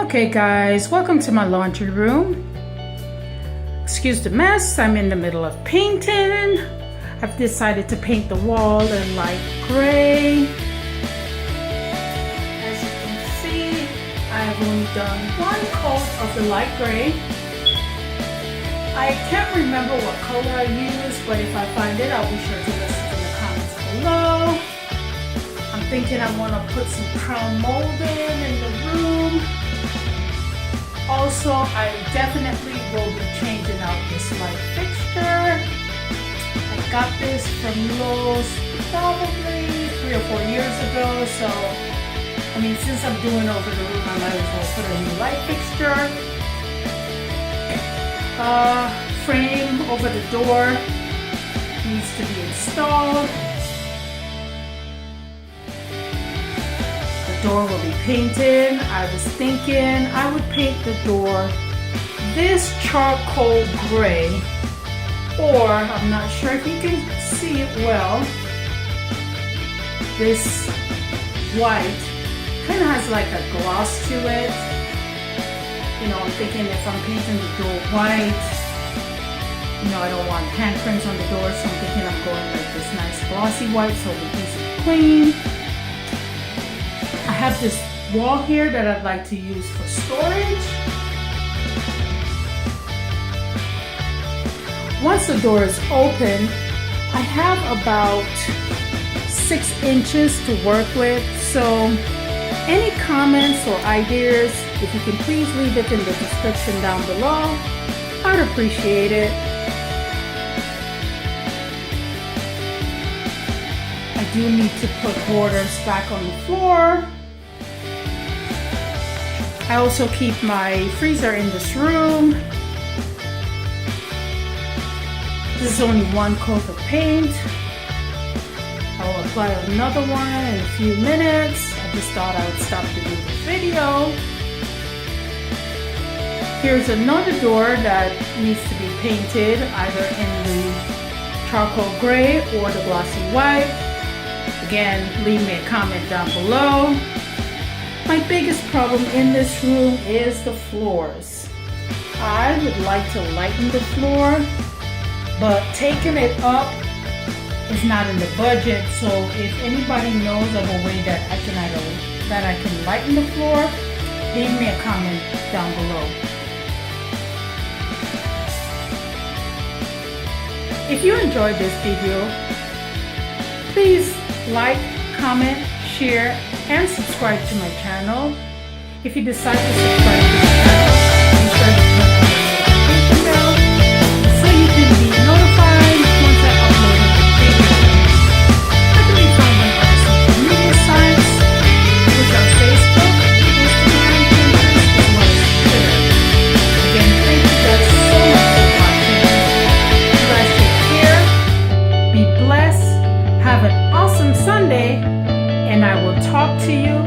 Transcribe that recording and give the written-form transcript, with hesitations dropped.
Okay guys, welcome to my laundry room. Excuse the mess, I'm in the middle of painting. I've decided to paint the wall in light gray. As you can see, I've only done one coat of the light gray. I can't remember what color I used, but if I find it, I'll be sure to list it in the comments below. I'm thinking I want to put some crown molding in the room. Also, I definitely will be changing out this light fixture. I got this from Lowe's probably 3 or 4 years ago. So, I mean, since I'm doing over the room, I might as well put a new light fixture. Frame over the door needs to be installed. Door will be painted. I was thinking I would paint the door this charcoal gray, or I'm not sure if you can see it well, this white. Kind of has like a gloss to it. You know, I'm thinking if I'm painting the door white, you know, I don't want handprints on the door, so I'm thinking I'm going like this nice glossy white so it'll be easy to clean. I have this wall here that I'd like to use for storage. Once the door is open, I have about 6 inches to work with. So any comments or ideas, if you can please leave it in the description down below, I'd appreciate it. I do need to put borders back on the floor. I also keep my freezer in this room. This is only one coat of paint. I will apply another one in a few minutes. I just thought I would stop to do the video. Here's another door that needs to be painted either in the charcoal gray or the glossy white. Again, leave me a comment down below. My biggest problem in this room is the floors. I would like to lighten the floor, but taking it up is not in the budget. So if anybody knows of a way that I can lighten the floor, leave me a comment down below. If you enjoyed this video, please like, comment, share, and subscribe to my channel. If you decide to subscribe to the channel, be sure to turn on the notification bell so you can be notified once I upload a new video. I can be found on other social media sites, which are Facebook, Instagram, Pinterest, as well as Twitter. Again, thank you guys so much for watching. You guys take care, be blessed, have an awesome Sunday, and I will talk to you